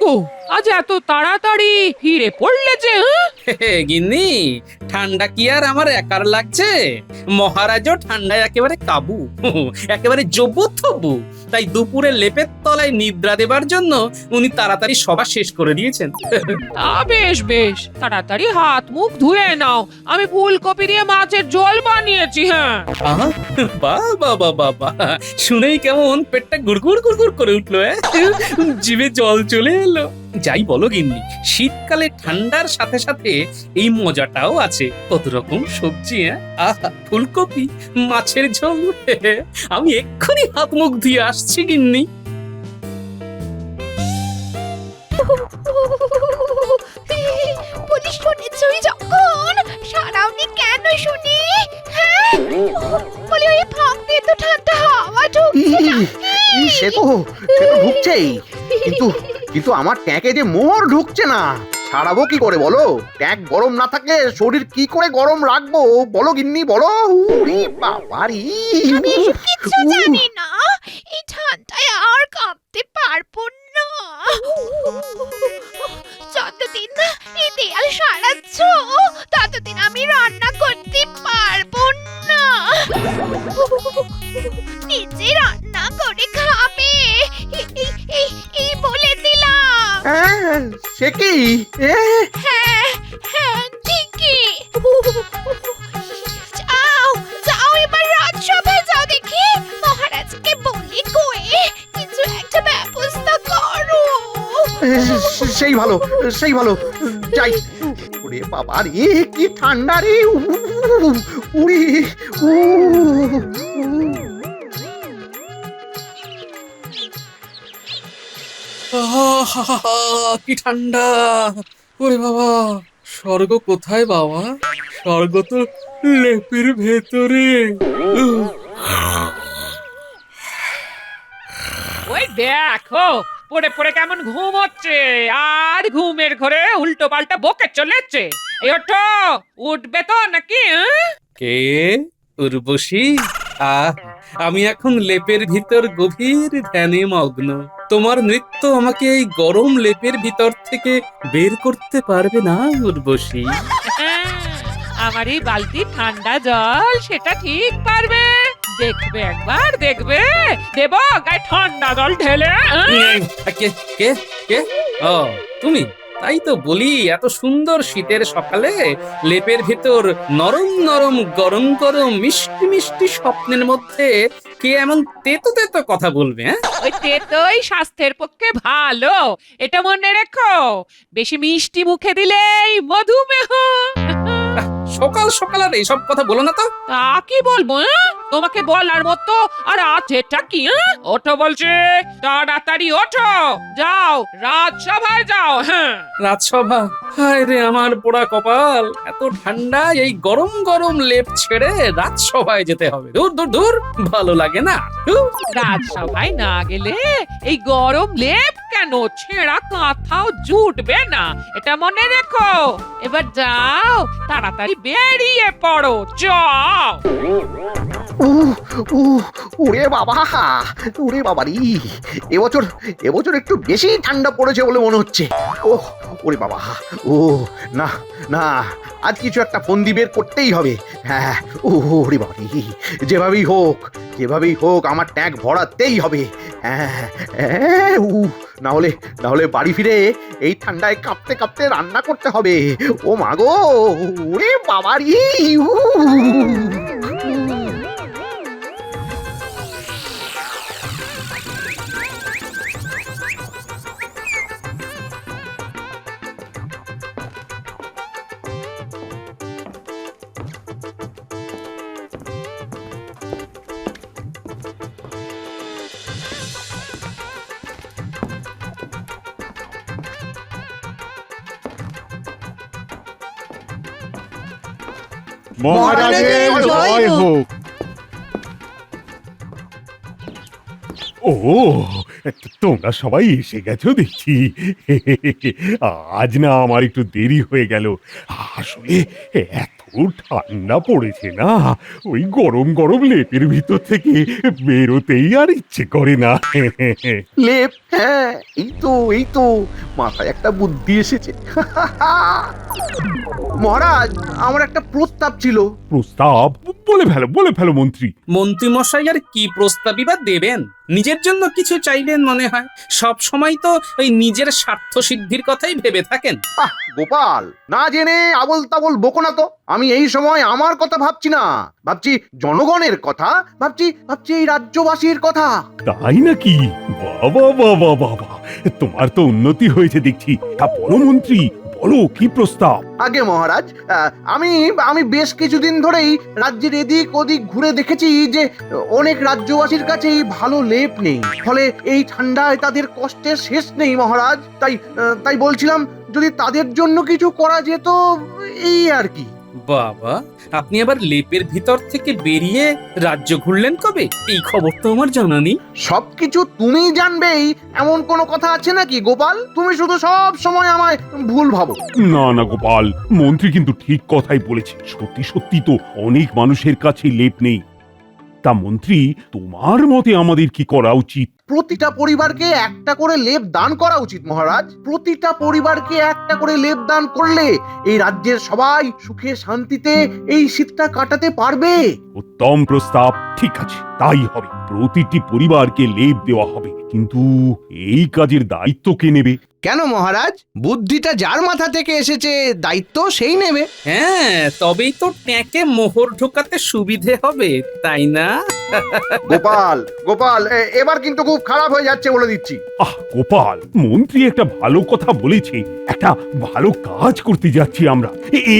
গো, আজ এত তাড়াতাড়ি ফিরে পড়লে যে? গিন্নি, ঠান্ডা কি আর আমার একার লাগছে? মহারাজও ঠান্ডায় একেবারে কাবু, একেবারে জব্বু থব্বু। তাই দুপুরে লেপের তলায় নিদ্রা দেবার জন্য উনি তাড়াতাড়ি সভা শেষ করে দিয়েছেন। তা বেশ বেশ, তাড়াতাড়ি হাত মুখ ধুয়ে নাও। আমি ফুলকপি দিয়ে মাছের ঝোল বানিয়েছি। হ্যাঁ, আহা, বাহ বাহ বাহ বাহ বাহ, শুনেই কেমন পেটটা গুড়গুড় গুড়গুড় করে উঠলো। জিভে জল চলে এলো। যাই বলো গিন্নি, শীতকালে ঠান্ডার সাথে সাথে এই মজাটাও আছে। কত রকম সবজি, আহা, ফুলকপি, মাছের ঝোল। আমি এক্ষুনি হাত মুখ ধুয়ে আসছি গিন্নি। বলি শুনেছই যখন সারাউনি কেন শুনি? হ্যাঁ, বলি ওই ফাঁক দিয়ে তো ঠান্ডা হাওয়া ঢুকছে নাকি? সে তো ঢুকছেই, কিন্তু কিন্তু আমার ট্যাঁকে যে মোহর ঢুকছে না। ছাড়াবো কি করে বলো? ট্যাঁক গরম না থাকলে শরীর কি করে গরম রাখবো বলো গিন্নি, বলো। উরি বাবারি, আমি এসব কিচ্ছু জানি না। এই ঠান্ডায় আর কাঁপতে পারবো না। যতদিন না এই দেয়াল সারাচ্ছ ততদিন আমি রান্না করতে পারবো না। নিজে রান্না করে খাবে এই বলে দিলাম। হ্যাঁ, সে কি? হ্যাঁ হ্যাঁ ঠিকই। যাও যাও, এবার রাজসভায় যাও দেখি। মহারাজকে বলি কয়ে কিছু একটা ব্যবস্থা করো। সেই ভালো, সেই ভালো, যাই। ওরে বাবা রে, কি ঠান্ডা রে! উড়ি, কি ঠান্ডা! ওরে বাবা, স্বর্গ কোথায় বাবা? স্বর্গ তো লেপের ভেতরে। ওই দেখো, পড়ে পড়ে কেমন ঘুম হচ্ছে, আর ঘুমের ঘরে উল্টো পাল্টা বকে চলেছে। এই ওঠো, উঠবে তো নাকি? কে? উর্বশী? আমি এখন লেপের ভিতর গভীর ধ্যানে মগ্ন। তোমার নৃত্য আমাকে এই গরম লেপের ভিতর থেকে বের করতে পারবে না উর্বশী। আমার এই বালতি ঠান্ডা জল সেটা ঠিক পারবে। দেখবে একবার, দেখবে। দেব গায়ে ঠান্ডা জল ঢেলে। কে কে কে? ও, তুমি? তাই তো বলি, এত সুন্দর শীতের সকালে লেপের ভিতর নরম নরম গরম গরম মিষ্টি মিষ্টি স্বপ্নের মধ্যে কে এমন তেতো তেতো কথা বলবে? ওই তেতোই স্বাস্থ্যের পক্ষে ভালো, এটা মনে রেখো। বেশি মিষ্টি মুখে দিলেই মধুমেহ। সকাল সকাল আর এইসব কথা বলো না তো। তা কি বলবো? তোমাকে বলার মতো আর আছেটা কি? ওঠো বলছে, তাড়াতাড়ি ওঠো, যাও রাজসভায় যাও। হ্যাঁ, রাজসভা? হায় রে আমার পোড়া কপাল! এত ঠান্ডায় এই গরম গরম লেপ ছেড়ে রাজসভায় যেতে হবে? দূর দূর দূর, ভালো লাগে না। রাজসভায় না গেলে এই গরম লেপ কেন, ছেঁড়া কাঁথাও জুটবে না, এটা মনে রেখো। এবার যাও, তাড়াতাড়ি বেরিয়ে পড়ো, যাও। ওরে বাবা, ওরে বাবারি, এবছর একটু বেশি ঠান্ডা পড়েছে বলে মনে হচ্ছে। ও ওরে বাবা, ও না না, আজ কিছু একটা ফন্দি বের করতেই হবে। হ্যাঁ, ওরে বাবারি, যেভাবেই হোক আমার ট্যাঙ্ক ভরাতেই হবে। হ্যাঁ, না হলে বাড়ি ফিরে এই ঠান্ডায় কাঁপতে কাঁপতে রান্না করতে হবে। ও মাগো, ওরে বাবারি! মহারাজের জয় হোক। ও, তোমরা সবাই এসে গেছো দেখছি। আজ না আমার একটু দেরি হয়ে গেল। আসলে এত ঠান্ডা পড়েছে না, ওই গরম গরম লেপের ভিতর থেকে বেরোতেই আর ইচ্ছে করে না। লেপ, হ্যাঁ, এই তো মাথায় একটা বুদ্ধি এসেছে। মহারাজ, আমার একটা প্রস্তাব ছিল। প্রস্তাব? বলে ফেলো মন্ত্রী। মন্ত্রী মশাই আর কি প্রস্তাবই বা দেবেন? নিজের জন্য কিছু চাইবেন মনে হয়। সব সময় তো ওই নিজের স্বার্থ সিদ্ধির কথাই ভেবে থাকেন। গোপাল, না জেনে আবল তাবল বকো না তো। আমি এই সময় আমার কথা ভাবছি না, ভাবছি জনগণের কথা, ভাবছি এই রাজ্যবাসীর কথা। তাই নাকি? বাবা বাবা বাবা, তোমার তো উন্নতি হয়েছে দেখছি। তা বলো মন্ত্রী, বলো কি প্রস্তাব? আগে মহারাজ, আমি বেশ কিছুদিন ধরেই রাজ্যের এদিক ওদিক ঘুরে দেখেছি যে অনেক রাজ্যবাসীর কাছেই ভালো লেপ নেই। ফলে এই ঠান্ডায় তাদের কষ্টের শেষ নেই মহারাজ। তাই বলছিলাম, যদি তাদের জন্য কিছু করা যেত, এই আর কি। বাবা, আপনি আবার লেপের ভিতর থেকে বেরিয়ে রাজ্য ঘুরলেন কবে? এই খবর তো আমার জানা নেই। সবকিছু তুমি জানবেই এমন কোনো কথা আছে নাকি গোপাল? তুমি শুধু সব সময় আমায় ভুল ভাবো। না না গোপাল, মন্ত্রী কিন্তু ঠিক কথাই বলেছে। সত্যি সত্যি তো অনেক মানুষের কাছে লেপ নেই। তা মন্ত্রী, তোমার মতে আমাদের কি করা উচিত? প্রতিটা পরিবারকে একটা করে লেপ দান করা উচিত মহারাজ। প্রতিটা পরিবারকে একটা করে লেপ দান করলে এই রাজ্যের সবাই সুখে শান্তিতে এই শীতটা কাটাতে পারবে। উত্তম প্রস্তাব, ঠিক আছে, তাই হবে। প্রতিটি পরিবারকে লেপ দেওয়া হবে, কিন্তু এই কাজের দায়িত্ব কে নেবে? কেন মহারাজ? বুদ্ধিটা যার মাথা থেকে এসেছে দায়িত্ব সেই নেবে। হ্যাঁ, তবেই তো ট্যাঁকে মোহর ঢোকাতে সুবিধে হবে, তাই না? গোপাল, এবার কিন্তু খুব খারাপ হয়ে যাচ্ছে বলে দিচ্ছি। গোপাল, মন্ত্রী একটা ভালো কথা বলেছে। একটা ভালো কাজ করতে যাচ্ছি আমরা,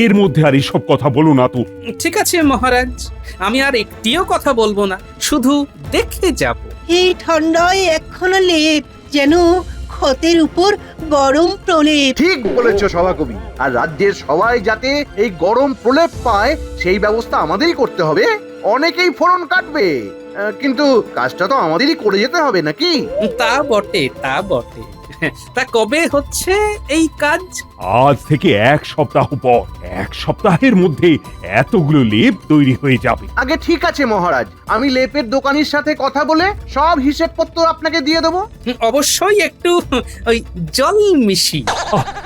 এর মধ্যে আর এসব কথা বলো না তো। ঠিক আছে মহারাজ, আমি আর একটিও কথা বলবো না, শুধু দেখে যাব। এই ঠান্ডায় একখানা লেপ যেন ক্ষতের উপর গরম প্রলেপ। ঠিক বলেছো সভাকবি। আর রাজ্যের সবাই যাতে এই গরম প্রলেপ পায় সেই ব্যবস্থা আমাদেরই করতে হবে। অনেকেই ফোড়ন কাটবে, কিন্তু কাজটা তো আমাদেরই করে যেতে হবে নাকি? তা বটে। তা কবে হচ্ছে এই কাজ? আজ থেকে 1 সপ্তাহ পর। 1 সপ্তাহের মধ্যে এতগুলো লেপ তৈরি হয়ে যাবে। আগে ঠিক আছে মহারাজ, আমি লেপের দোকানির সাথে কথা বলে সব হিসেবপত্র আপনাকে দিয়ে দেবো। অবশ্যই একটু ওই জল মিশি।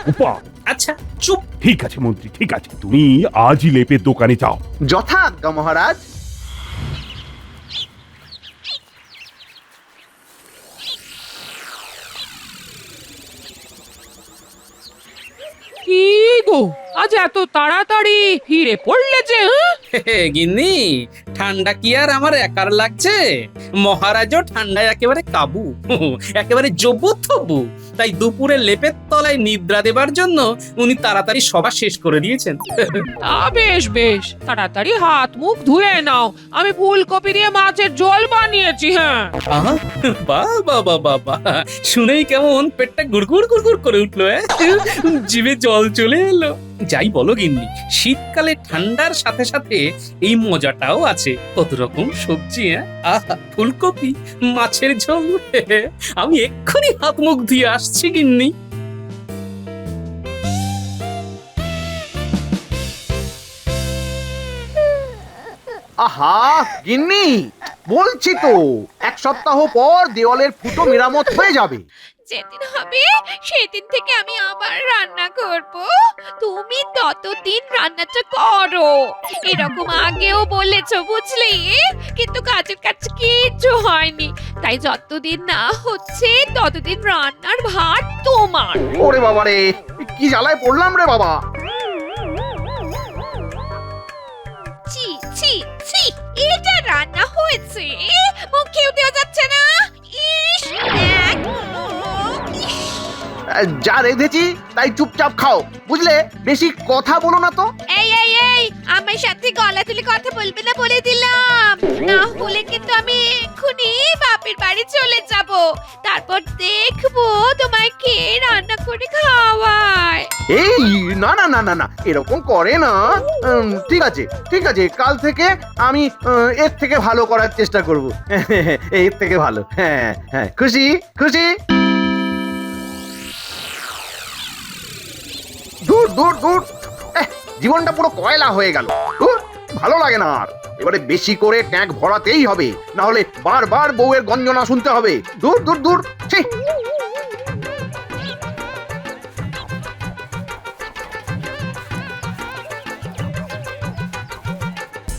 গোপাল, আচ্ছা চুপ। ঠিক আছে মন্ত্রী, ঠিক আছে, তুমি আজই লেপের দোকানে যাও। যথাজ্ঞা মহারাজ। কি গো, আজ এত তাড়াতাড়ি ফিরে পড়লে যে? গিন্নি, ঠান্ডা কি আর আমার একার লাগছে? মহারাজও ঠান্ডায় একেবারে কাবু, একেবারে জবুথবু। তাই দুপুরে লেপের তলায় নিদ্রা দেবার জন্য উনি তাড়াতাড়ি সভা শেষ করে দিয়েছেন। তা বেশ, তাড়াতাড়ি হাত মুখ ধুয়ে নাও। আমি ফুলকপি দিয়ে মাছের ঝোল বানিয়েছি। হ্যাঁ, বাবা, শুনেই কেমন পেটটা গুড়গুড় করে উঠলো। জিভে জল চলে এলো। যাই বলো গিন্নি, শীতকালে ঠান্ডার সাথে সাথে এই মজাটাও আছে। কত রকম সবজি, আহা, ফুলকপি, মাছের ঝোল। আমি এক্ষুনি হাত মুখ ধুয়ে আসছি গিন্নি। আহা গিন্নি, বলছি তো 1 সপ্তাহ পর দেওয়ালের ফুটো মেরামত হয়ে যাবে। যেদিন হবে সেদিন থেকে আমি আবার রান্না করব। তুমি ততদিন রান্নাটা করো। এরকম আগেও বলেছো বুঝলি, কিন্তু কাজের কাজ কিচ্ছু হয়নি। তাই যতদিন না হচ্ছে ততদিন রান্নার ভার তোমার। ওরে বাবা রে, কি জ্বালায় পড়লাম রে বাবা। ছি ছি ছি, এটা রান্না হয়েছে, মুখেও দেওয়া যাচ্ছে না। ইস, এক মুখ, ইস। যা রেঁধেছি তাই চুপচাপ খাও, বুঝলে? বেশি কথা বলো না তো। এই আমার সাথে গলা তুলে কথা বলবে না বলে দিলাম, না হলে কিন্তু আমি এক্ষুনি বাপের বাপের বাড়ি চলে যাব, তারপর দেখবো তোমায় কে রান্না করে খাওয়ায়। এই না না না না না, এরকম করে না। ঠিক আছে ঠিক আছে, কাল থেকে আমি এর থেকে ভালো করার চেষ্টা করব। এর থেকে ভালো। হ্যাঁ হ্যাঁ, খুশি খুশি। দূর দূর দূর, জীবনটা পুরো কয়লা হয়ে গেল। দূর, ভালো লাগে না আর। এবারে বেশি করে ট্যাঙ্ক ভরাতেই হবে, না হলে বারবার বউয়ের গঞ্জনা শুনতে হবে। দূর দূর দূর, ছি।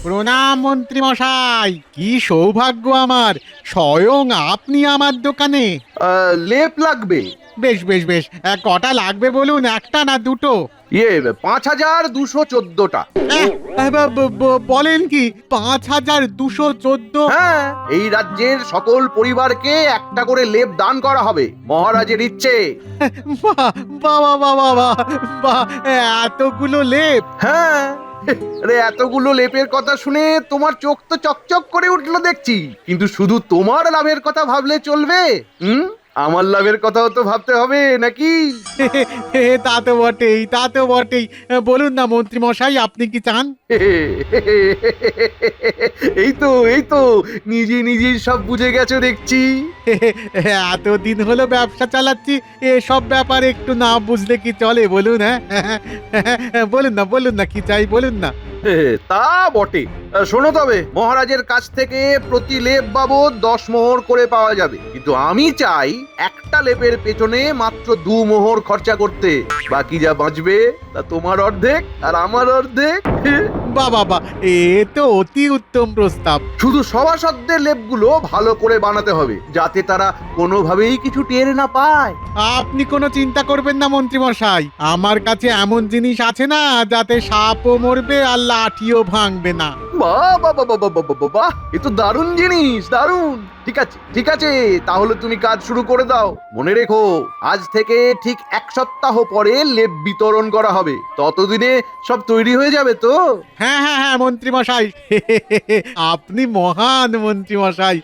প্রণাম মন্ত্রী মশাই, কি সৌভাগ্য আমার, স্বয়ং আপনি আমার দোকানে। লেপ লাগবে? বেশ বেশ বেশ, কটা লাগবে বলুন, একটা না দুটো? 5214টা। বলেন কি 5214? হ্যাঁ, এই রাজ্যের সকল পরিবারকে একটা করে লেপ দান করা হবে, মহারাজের ইচ্ছে। বাবা বাবা বাবা, এতগুলো লেপ? হ্যাঁ, আরে এতগুলো লেপের কথা শুনে তোমার চোখ তো চকচক করে উঠলো দেখছি, কিন্তু শুধু তোমার লাভের কথা ভাবলে চলবে? আমার লাভের কথাও তো ভাবতে হবে নাকি? তা তো বটেই, তা তো বটেই। বলুন না মন্ত্রী মশাই, আপনি কি চান? এই তো নিজে নিজেই সব বুঝে গেছো দেখছি। এতদিন হলো ব্যবসা চালাচ্ছি, এসব ব্যাপারে একটু না বুঝলে কি চলে বলুন? হ্যাঁ, বলুন না কি চাই, বলুন না। তা বটে। শোনো, তবে মহারাজের কাছ থেকে প্রতি লেপ বাবদ 10 মোহর করে পাওয়া যাবে, কিন্তু আমি চাই একটা লেপের পেছনে মাত্র 2 মোহর খরচা করতে। বাকি যা বাঁচবে তা তোমার অর্ধেক আর আমার অর্ধেক। বাবা, এ তো অতি উত্তম প্রস্তাব। শুধু সভাসদদের লেপগুলো ভালো করে বানাতে হবে, যাতে তারা কোনোভাবেই কিছু টের না পায়। আপনি কোনো চিন্তা করবেন না মন্ত্রী মশাই, আমার কাছে এমন জিনিস আছে না যাতে সাপও মরবে আর লাঠিও ভাঙবে না। বাহ বাহ বাহ বাহ বাহ বাহ বাহ, এ তো দারুণ জিনিস, দারুণ। ঠিক আছে, তাহলে তুমি কাজ শুরু করে দাও। মনে রেখো, আজ থেকে ঠিক 1 সপ্তাহ পরে লেপ বিতরণ করা হবে। ততদিনে সব তৈরি হয়ে যাবে তো? হ্যাঁ হ্যাঁ হ্যাঁ মন্ত্রী মশাই, আপনি মহান মন্ত্রী মশাই।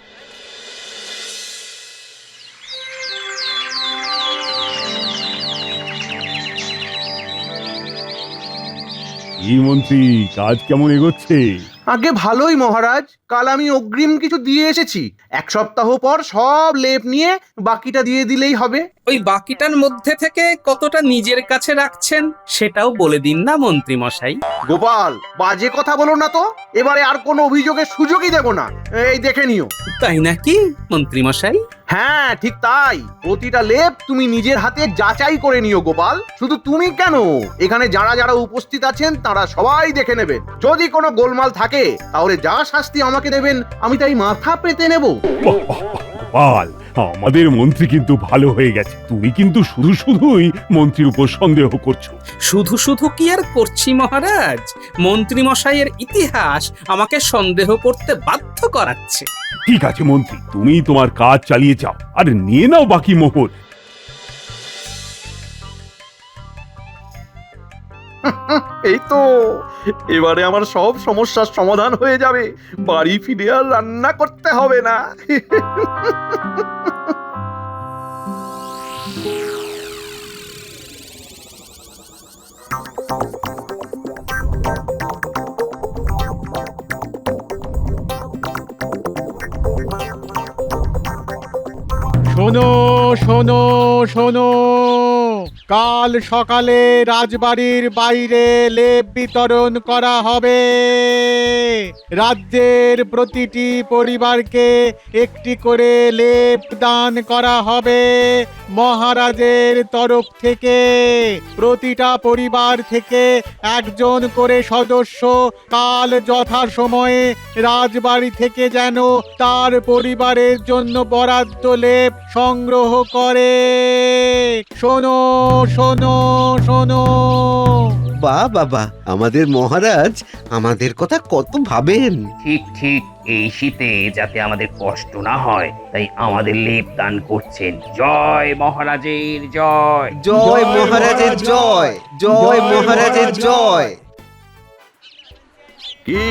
এই মন্ত্রী, কাজ কেমন এগোচ্ছে? আগে ভালোই মহারাজ, কাল আমি অগ্রিম কিছু দিয়ে এসেছি। 1 সপ্তাহ পর সব লেপ নিয়ে বাকিটা দিয়ে দিলেই হবে। ওই বাকিটার মধ্যে থেকে কতটা নিজের কাছে রাখছেন সেটাও বলে দিন না মন্ত্রী মশাই। গোপাল, বাজে কথা বলো না তো, এবারে আর কোনো অভিযোগের সুযোগই দেব না। এই দেখে নিও। তাই নাকি মন্ত্রী মশাই? হ্যাঁ, ঠিক তাই। প্রতিটা লেপ তুমি নিজের হাতে যাচাই করে নিও গোপাল। শুধু তুমি কেন, এখানে যারা যারা উপস্থিত আছেন তারা সবাই দেখে নেবেন। যদি কোনো গোলমাল থাকে তাহলে যা শাস্তি আমাকে দেবেন আমি তাই মাথা পেতে নেব। গোপাল, আমাদের মন্ত্রী কিন্তু ভালো হয়ে গেছে। তুমি কিন্তু শুধুই মন্ত্রীর উপর সন্দেহ করছো। শুধু কি আর করছি মহারাজ, মন্ত্রী মশাইয়ের ইতিহাস আমাকে সন্দেহ করতে বাধ্য করাচ্ছে। ঠিক আছে মন্ত্রী, তুমি তোমার কাজ চালিয়ে যাও আর নিয়ে নাও বাকি মোহর। এই তো, এবারে আমার সব সমস্যার সমাধান হয়ে যাবে। বাড়ি ফিরে আর রান্না করতে হবে না। শোনো শোনো শোনো, কাল সকালে রাজবাড়ির বাইরে লেপ বিতরণ করা হবে। রাজ্যের প্রতিটি পরিবারকে একটি করে লেপ দান করা হবে মহারাজের তরফ থেকে। প্রতিটা পরিবার থেকে একজন করে সদস্য কাল যথাসময়ে রাজবাড়ি থেকে যেন তার পরিবারের জন্য বরাদ্দ লেপ সংগ্রহ করে। শোনো শোনো শোনো। বাহ বাবা, আমাদের মহারাজ আমাদের কথা কত ভাবেন। ঠিক এই শীতে যাতে আমাদের কষ্ট না হয় তাই আমাদের লেপ দান করছেন। জয় মহারাজের জয়। জয় মহারাজের জয়, জয় মহারাজের জয়। কি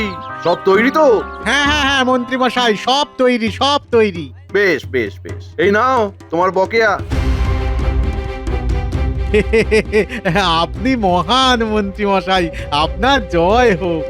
সব তৈরি তো? হ্যাঁ হ্যাঁ হ্যাঁ মন্ত্রী মশাই, সব তৈরি সব তৈরি। বেশ বেশ বেশ, এই নাও তোমার বকেয়া। আপনি মহান মন্ত্রী মশাই, আপনার জয় হোক।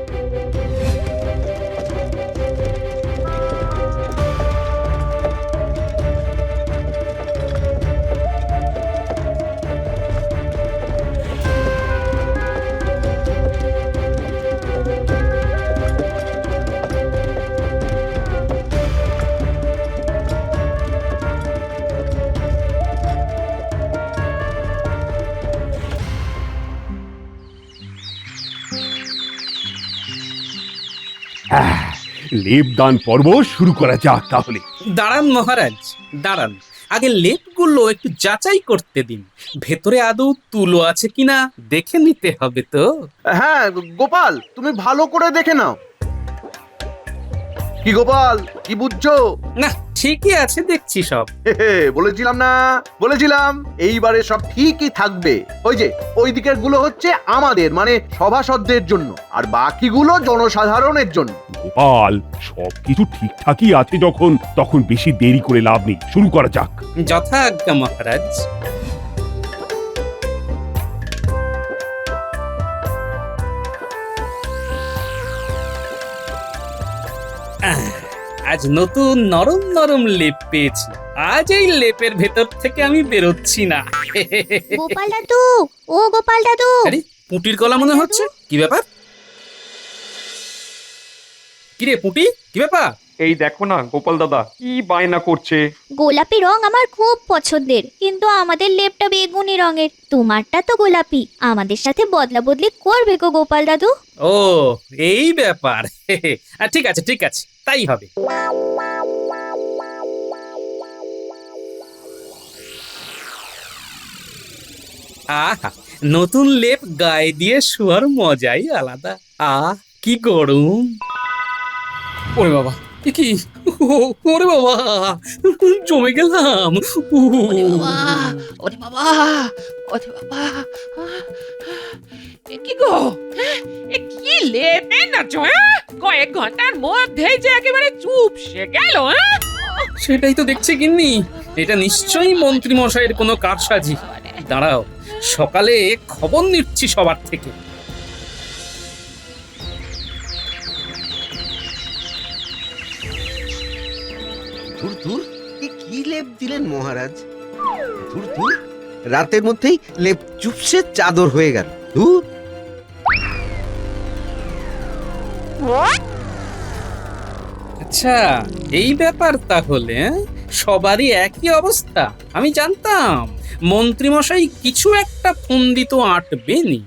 লেপদান পর্ব শুরু করা যাক তাহলে। দাঁড়ান মহারাজ, দাঁড়ান, আগে লেপগুলো একটু যাচাই করতে দিন, ভেতরে আদৌ তুলো আছে কিনা দেখে নিতে হবে তো। হ্যাঁ গোপাল, তুমি ভালো করে দেখে নাও। কি গোপাল, কি বুঝছো? না, ঠিকই আছে দেখছি সব। বলেছিলাম না, বলেছিলাম এইবারে সব ঠিকই থাকবে। ওই যে ওই দিকের গুলো হচ্ছে আমাদের মানে সভাসদদের জন্য, আর বাকিগুলো জনসাধারণের জন্য। গোপাল, সবকিছু ঠিকঠাকই আছে যখন, তখন বেশি দেরি করে লাভ নেই, শুরু করা যাক। যথা আজ্ঞা মহারাজ। আজ নতুন নরম নরম লেপ পেয়েছি, আজ এই লেপের ভেতর থেকে আমি বেরোচ্ছি না। গোপাল দাদু, ও গোপাল দাদু, আরে পুঁটির গলা মনে হচ্ছে, কি ব্যাপার? কিরে পুঁটি, কি ব্যাপার? এই দেখো না গোপাল দাদা কি বায়না করছে। গোলাপি রং আমার খুব পছন্দের, কিন্তু আমাদের লেপটা বেগুনি রঙের। তোমারটা তো গোলাপি, আমাদের সাথে বদলা বদলি করবে গো গোপাল দাদু। ও এই ব্যাপার। ঠিক আছে ঠিক আছে, তাই হবে। আহা, নতুন লেপ গায়ে দিয়ে শোয়ার মজাই আলাদা। আহ কি গরম! ওরে বাবা, এ কি! ওরে বাবা, জমে গেলাম। ওরে বাবা, ওরে বাবা, ওরে বাবা, এ কি গো? হ্যাঁ, এ কি লেপে নাচো? কয়েক ঘন্টার মধ্যেই যে একেবারে চুপসে গেল। সেটাই তো দেখছি গিন্নি, এটা নিশ্চয়ই মন্ত্রী মশাইয়ের কোনো কারসাজি। দাঁড়াও, সকালে খবর নিচ্ছি সবার থেকে। ধুর ধুর, এ কি লেপ দিলেন মহারাজ? ধুর ধুর, রাতের মধ্যেই লেপ চুপসে চাদর হয়ে গেল। ধুর। আচ্ছা, এই ব্যাপার তাহলে। সবারই একই অবস্থা। আমি জানতাম মন্ত্রী মশাই কিছু একটা ফন্দি তো আঁটবেনি।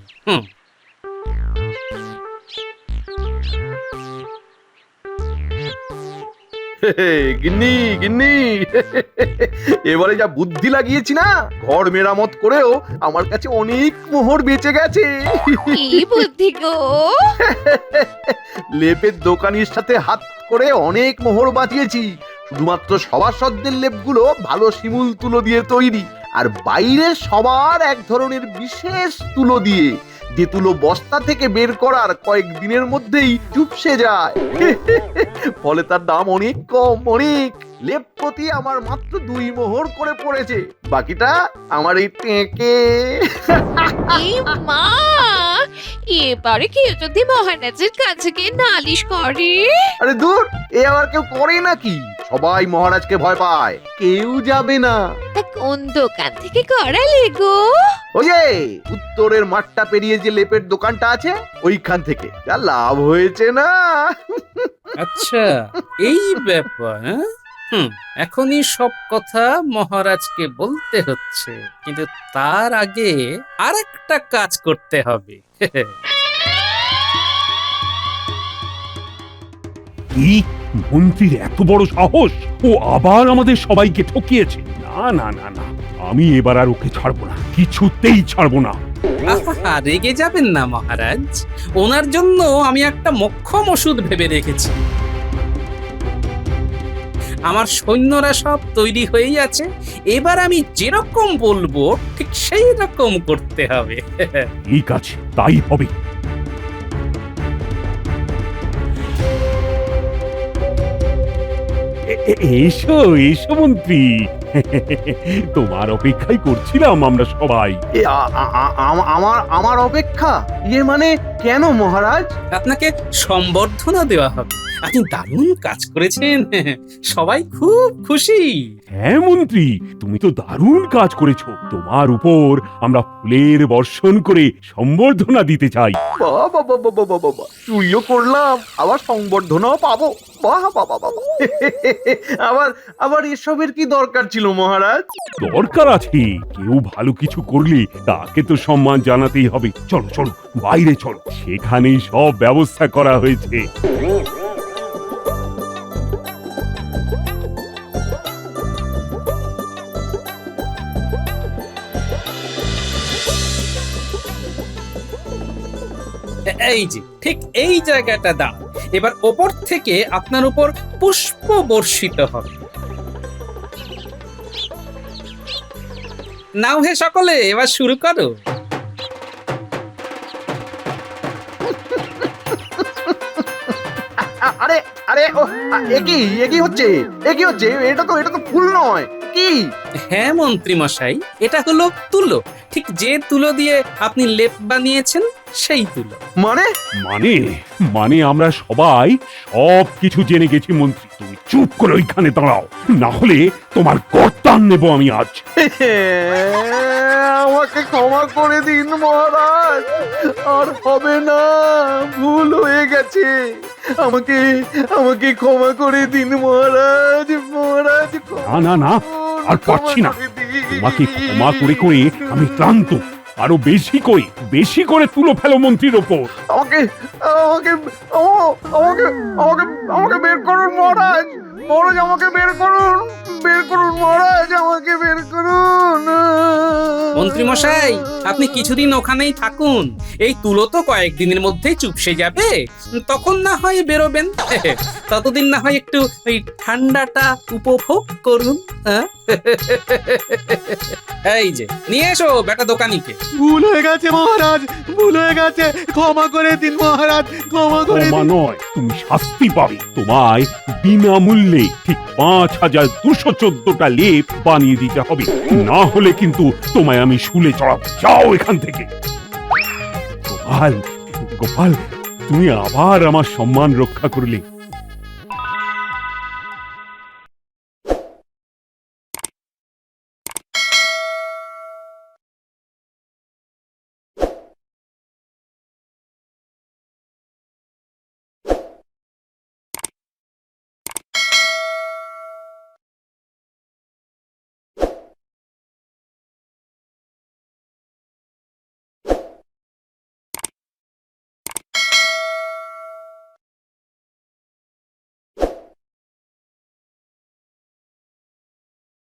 গিন্নি গিন্নি, এবারে যা বুদ্ধি লাগিয়েছি না, ঘর মেরামত করেও আমার কাছে অনেক মোহর বেঁচে গেছে। কি বুদ্ধি গো! লেপের দোকানির সাথে হাত করে অনেক মোহর বাঁচিয়েছি। শুধুমাত্র সভাসদদের লেপগুলো ভালো শিমুল তুলো দিয়ে তৈরি, আর বাইরে সবার এক ধরনের বিশেষ তুলো দিয়ে, যে তুলো বস্তা থেকে বের করার কয়েকদিনের মধ্যেই চুপসে যায়। ফলে তার দাম অনেক কম, অনেক। লেপ প্রতি আমার মাত্র 2 মোহর করে পড়েছে, বাকিটা আমার এই টেকে। এই মা, এবারে কেউ যদি মহারাজের কাছে গিয়ে নালিশ করে? আরে দূর, এ আবার কেউ করে নাকি? সবাই মহারাজকে ভয় পায়, কেউ যাবে না। তা কোন দোকান থেকে করালে গো? ওই যে উত্তরের মাঠটা পেরিয়ে যে লেপের দোকানটা আছে, ওইখান থেকে। যা লাভ হয়েছে না। আচ্ছা, এই ব্যাপার। এখনই সব কথা মহারাজকে বলতে হচ্ছে, কিন্তু তার আগে আর একটা কাজ করতে হবে। কি, মন্ত্রীর এত বড় সাহস! ও আবার আমাদের সবাইকে ঠকিয়েছে। না না না না, আমি এবার আর ওকে ছাড়বো না, কিছুতেই ছাড়বো না। আহা, রেগে যাবেন না মহারাজ, ওনার জন্য আমি একটা মোক্ষম ওষুধ ভেবে রেখেছি। আমার সৈন্যরা সব তৈরি হয়েই আছে, এবার আমি যেরকম বলবো ঠিক সেই রকম করতে হবে। ঠিক আছে, তাই হবে। এসো এসো মন্ত্রী, তোমার অপেক্ষাই করছিলাম আমরা সবাই। এ, আমার অপেক্ষা? ইয়ে মানে কেন মহারাজ? আপনাকে সম্বর্ধনা দেওয়া হবে, আপনি দারুণ কাজ করেছেন, সবাই খুব খুশি। হ্যাঁ মন্ত্রী, তুমি তো দারুণ কাজ করেছো। তোমার উপর আমরা ফুলের বর্ষণ করে সম্বর্ধনা দিতে চাই। বাবা বাবা বাবা বাবা, চুরিও করলাম আবার সংবর্ধনাও পাবো। বাহ বাবা বাবা, আবার আবার এসবের কি দরকার ছিল মহারাজ? দরকার আছে, কেউ ভালো কিছু করলে তাকে তো সম্মান জানাতেই হবে। চলো চলো বাইরে চলো, সেখানেই সব ব্যবস্থা করা হয়েছে। এই যে ঠিক এই জায়গাটা দাও, এবার ওপর থেকে আপনার উপর পুষ্প বর্ষিত হবে। নাও হে সকলে, এবার শুরু করো। আরে আরে ও, একই হচ্ছে, এটা তো ফুল নয় কি? হ্যাঁ মন্ত্রী মশাই, এটা হলো তুলো, ঠিক যে তুলো দিয়ে আপনি লেপ বানিয়েছেন সেই তুলো। মানে মানে মানে আমরা সবাই সব কিছু জেনে গেছি মন্ত্রী। তুমি চুপ করে ওইখানে দাঁড়াও, না হলে তোমার কর্তান নেব আমি আজ। আমাকে ক্ষমা করে দিন মহারাজ, আর হবে না, ভুল হয়ে গেছে। আমাকে আমাকে ক্ষমা করে দিন মহারাজ, মহারাজ না না না, আর পারছি না। তোমাকে ক্ষমা করে করে আমি ক্লান্ত। আরো বেশি করে তুলো ফেলো মন্ত্রীর ওপর। আমাকে আমাকে আমাকে আমাকে আমাকে বের করুন মহারাজ, মহারাজ আমাকে বের করুন মহারাজ, আমাকে বের করুন। মন্ত্রী মশাই, আপনি কিছুদিন ওখানেই থাকুন, এই তুলো তো কয়েকদিনের মধ্যেই চুপসে যাবে, তখন না হয় বেরোবেন। ততদিন না হয় একটু ওই ঠান্ডাটা উপভোগ করুন। হ্যাঁ? এই যে নিয়ে এসো বেটা দোকানিকে। ভুল হয়ে গেছে মহারাজ, ভুল হয়ে গেছে, ক্ষমা করে দিন মহারাজ, ক্ষমা করে ক্ষমা দিন। নয়, তুমি শাস্তি পাবে। তোমায় বিনামূল্যে ঠিক 5214টা লেপ বানিয়ে দিতে হবে, না হলে কিন্তু তোমায় আমি শুলে চড়াবো। যাও এখান থেকে। গোপাল, তুমি আবার আমার সম্মান রক্ষা করলে।